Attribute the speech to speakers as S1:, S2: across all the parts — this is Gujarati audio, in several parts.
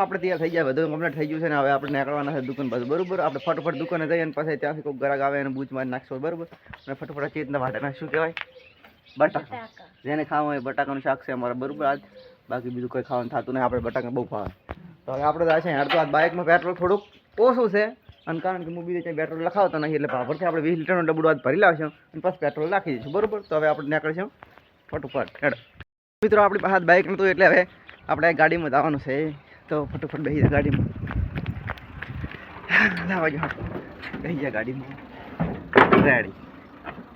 S1: આપણે તૈયાર થઈ ગયા, બધું કમ્પ્લીટ થઈ ગયું છે ને હવે આપણે નીકળવાના છે દુકાન બાજુ. બરોબર, આપણે ફટોફટ દુકાને જઈએ અને પછી ત્યાંથી કોઈ ગ્રાહક આવે અને બૂચ મારી નાખશો. બરોબર, અને ફટોફટ ચેતના વાટાના શું કહેવાય, બટાકા. જેને ખાવા હોય બટાકાનું શાક છે અમારે. બરોબર, આજ બાકી બીજું કોઈ ખાવાનું થતું નહીં, આપણે બટાકા બહુ ખાવા. તો હવે આપણે જાય છે યાર. તો આ બાઇકમાં પેટ્રોલ થોડુંક ઓછું છે અને કારણ કે હું બીજે ક્યાંય પેટ્રોલ લખાવતો નહીં, એટલે ભાભરથી આપણે 20 લીટરનું ડબડું આજ ભરી લાવશું અને પછી પેટ્રોલ નાખી દઈશું. બરોબર, તો હવે આપણે નીકળીશું ફટોફટ. હેડ મિત્રો, આપણી પાસે બાઇક નહોતું એટલે હવે આપણે ગાડીમાં જવાનું છે. તો ફટોફટ બેસી જાય ગાડીમાં. લાવા જો બેસી જાય ગાડીમાં. રેડી.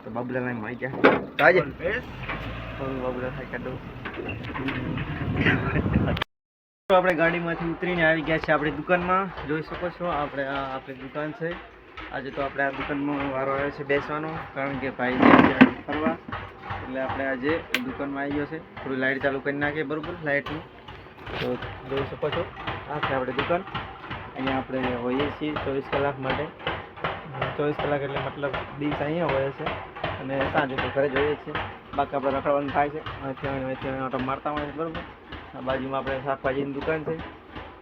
S1: તો બાબુલાને મળી ગયા. તો આજે બાબુલા થાય કાઢો. આપણે ગાડીમાંથી ઉતરીને આવી ગયા છે આપણી દુકાનમાં. જોઈ શકો છો આપણે આ આપણી દુકાન છે. આજે તો આપણે આ દુકાનમાં વારો આવ્યો છે બેસવાનો, કારણ કે ભાઈ ફરવા, એટલે આપણે આજે દુકાનમાં આવી ગયો છે. થોડી લાઇટ ચાલુ કરી નાખીએ. બરાબર, લાઇટનું તો જોઈ શકો છો આ છે આપણી દુકાન. અહીંયા આપણે હોઈએ છીએ 24 કલાક માટે. 24 કલાક એટલે મતલબ દિવસ અહીંયા હોય છે અને સાંજે તો ઘરે જોઈએ છીએ. બાકી આપણે રખડવાનું થાય છે, અહીંથી ઓટો મારતા હોય છે. બરાબર, આ બાજુમાં આપણે શાકભાજીની દુકાન છે.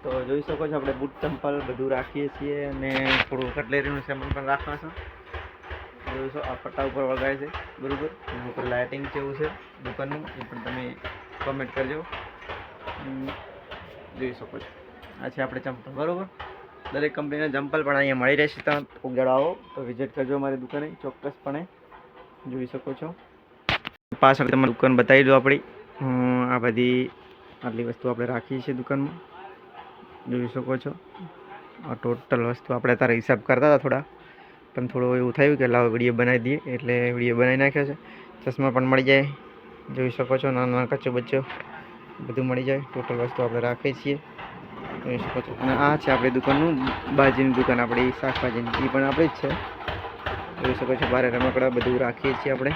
S1: તો જોઈ શકો છો આપણે બૂટ ચંપલ બધું રાખીએ છીએ અને થોડું કટલેરીનું સામાન પણ રાખવા છે. જોઈશો આ પટ્ટા ઉપર વગાડે છે. બરાબર, એના ઉપર લાઇટિંગ કેવું છે દુકાનનું એ પણ તમે કોમેન્ટ કરજો. જોઈ શકો છો આ છે આપણે ચંપલ. બરાબર, દરેક કંપનીના ચંપલ પણ અહીંયા મળી રહેશે. તમે ઉગાડો આવો તો વિઝિટ કરજો અમારી દુકાને ચોક્કસપણે. જોઈ શકો છો પાછળ તમારી દુકાન બતાવી દો આપણી. આ બધી આટલી વસ્તુ આપણે રાખીએ છીએ દુકાનમાં. જોઈ શકો છો આ ટોટલ વસ્તુ આપણે તારે હિસાબ કરતા હતા થોડા, પણ થોડું એવું થયું કે લાવો વિડીયો બનાવી દઈએ એટલે વિડીયો બનાવી નાખ્યો છે. ચશ્મા પણ મળી જાય. જોઈ શકો છો નાનો નાનો કચ્ચો બચ્ચો બધું મળી જાય. ટોટલ વસ્તુ આપણે રાખીએ છીએ. જોઈ શકો છો. અને આ છે આપણી દુકાનનું ભાજીની દુકાન, આપણી શાકભાજીની, એ પણ આપણી જ છે. જોઈ શકો છો બારે રમકડા બધું રાખીએ છીએ આપણે.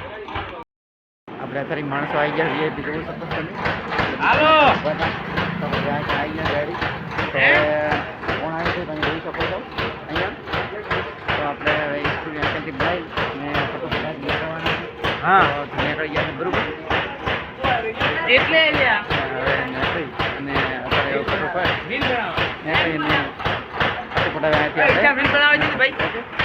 S1: અત્યારે માણસો આવી ગયા છે. જોઈ શકો છો હાલો આવી ગયા ગાડી કોણ આવી છે તમે જોઈ શકો છો અહીંયા. તો આપણે ત્યાંથી બનાવી ને ફટોફટ નીકળવાના. હા, નીકળી ગયા છે. બરોબર, એટલે અને અત્યારે ફટોફટ નીકળીને ફટોફટ અહીંયાથી આપણે